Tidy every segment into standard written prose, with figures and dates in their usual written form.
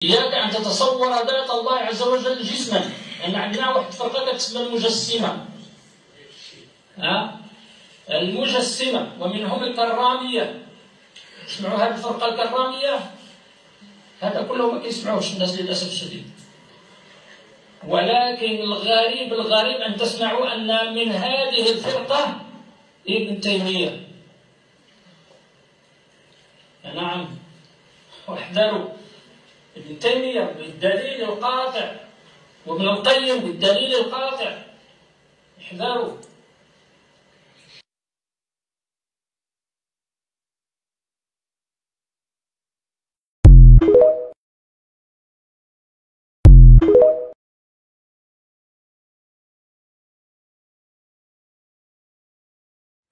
إياك أن تتصور ذات الله عز وجل جسما، لأن عندنا واحد الفرقة كتسمى المجسمة. المجسمة، ومنهم الكرامية. تسمعوا هذه الفرقة الكرامية؟ هذا كله ما كيسمعوش الناس للأسف الشديد. ولكن الغريب أن تسمعوا أن من هذه الفرقة ابن تيمية. نعم، واحذروا. ابن تيمية بالدليل القاطع، وابن القيم بالدليل القاطع. احذروا.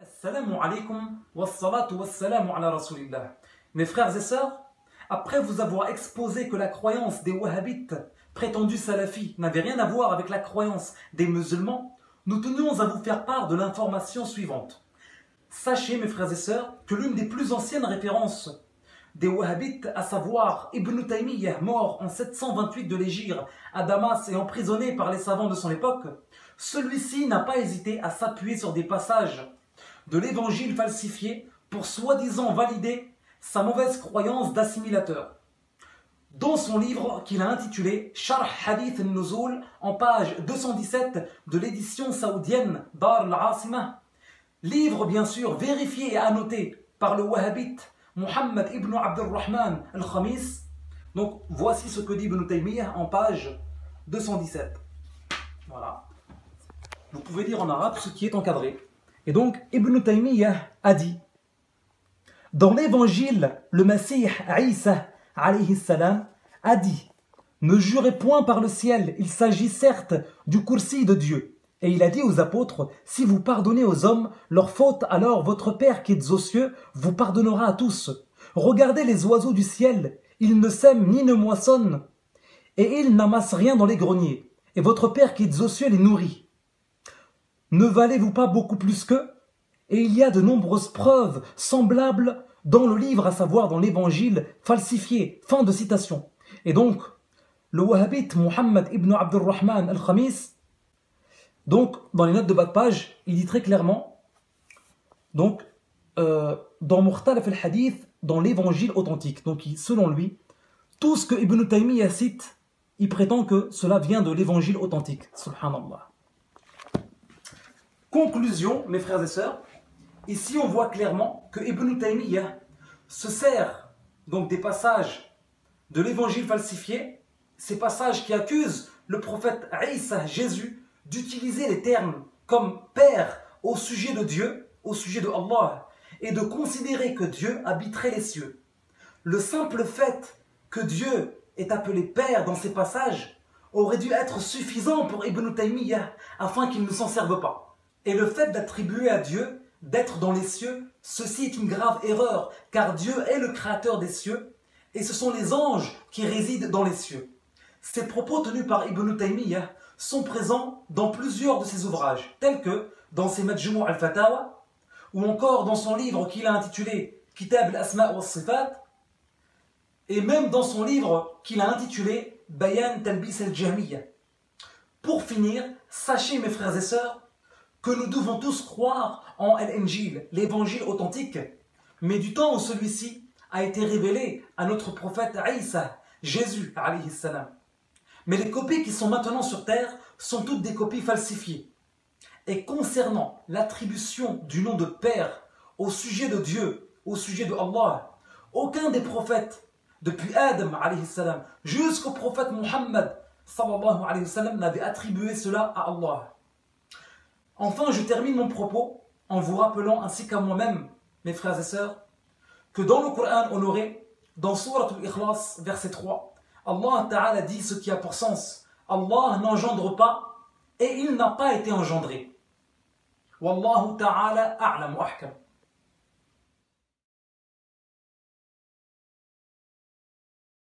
Assalamu alaikum wassalatu wassalamu ala rasulillah. Mes frères et sœurs, après vous avoir exposé que la croyance des wahhabites prétendus salafis n'avait rien à voir avec la croyance des musulmans, nous tenions à vous faire part de l'information suivante. Sachez, mes frères et sœurs, que l'une des plus anciennes références des wahhabites, à savoir Ibn Taymiyyah, mort en 728 de l'Hégire à Damas et emprisonné par les savants de son époque, celui-ci n'a pas hésité à s'appuyer sur des passages de l'évangile falsifié pour soi-disant valider sa mauvaise croyance d'assimilateur. Dans son livre qu'il a intitulé Sharh Hadith al-Nuzul, en page 217 de l'édition saoudienne Dar al-Asimah, livre bien sûr vérifié et annoté par le wahhabite Muhammad ibn Abdurrahman al-Khamis. Donc voici ce que dit Ibn Taymiyyah en page 217. Voilà. Vous pouvez lire en arabe ce qui est encadré. Et donc, Ibn Taymiyyah a dit, dans l'évangile, le Messie Isa alayhi salam a dit, ne jurez point par le ciel, il s'agit certes du kursi de Dieu. Et il a dit aux apôtres, si vous pardonnez aux hommes leurs fautes, alors votre Père qui est aux cieux vous pardonnera à tous. Regardez les oiseaux du ciel, ils ne sèment ni ne moissonnent, et ils n'amassent rien dans les greniers. Et votre Père qui est aux cieux les nourrit. Ne valez-vous pas beaucoup plus qu'eux? Et il y a de nombreuses preuves semblables dans le livre, à savoir dans l'évangile falsifié. Fin de citation. Et donc, le wahhabite Muhammad ibn Abdurrahman al-Khamis, donc dans les notes de bas de page, il dit très clairement, donc dans Mukhtalaf al-Hadith, dans l'évangile authentique, donc selon lui, tout ce que Ibn Taymiyyah cite, il prétend que cela vient de l'évangile authentique. Subhanallah. Conclusion, mes frères et sœurs, ici on voit clairement que Ibn Taymiyyah se sert donc des passages de l'évangile falsifié, ces passages qui accusent le prophète Isa, Jésus, d'utiliser les termes comme Père au sujet de Dieu, au sujet de Allah, et de considérer que Dieu habiterait les cieux. Le simple fait que Dieu est appelé Père dans ces passages aurait dû être suffisant pour Ibn Taymiyyah afin qu'il ne s'en serve pas. Et le fait d'attribuer à Dieu d'être dans les cieux, ceci est une grave erreur, car Dieu est le créateur des cieux, et ce sont les anges qui résident dans les cieux. Ces propos tenus par Ibn Taymiyyah sont présents dans plusieurs de ses ouvrages, tels que dans ses Majmu' al-Fatawa, ou encore dans son livre qu'il a intitulé Kitab al-Asma' wa al-Sifat, et même dans son livre qu'il a intitulé Bayan Talbis al-Jahmiyyah. Pour finir, sachez mes frères et sœurs, que nous devons tous croire en Al-Injil, l'évangile authentique, mais du temps où celui-ci a été révélé à notre prophète Isa, Jésus, alayhi salam. Mais les copies qui sont maintenant sur terre sont toutes des copies falsifiées. Et concernant l'attribution du nom de Père au sujet de Dieu, au sujet de Allah, aucun des prophètes, depuis Adam, alayhi salam, jusqu'au prophète Muhammad, sallallahu alayhi wa sallam, n'avait attribué cela à Allah. Enfin, je termine mon propos en vous rappelant, ainsi qu'à moi-même, mes frères et sœurs, que dans le Coran honoré, dans Surat al-Ikhlas, verset 3, Allah Ta'ala dit ce qui a pour sens. Allah n'engendre pas et il n'a pas été engendré. Wallahu Ta'ala a'lam wa ahkam.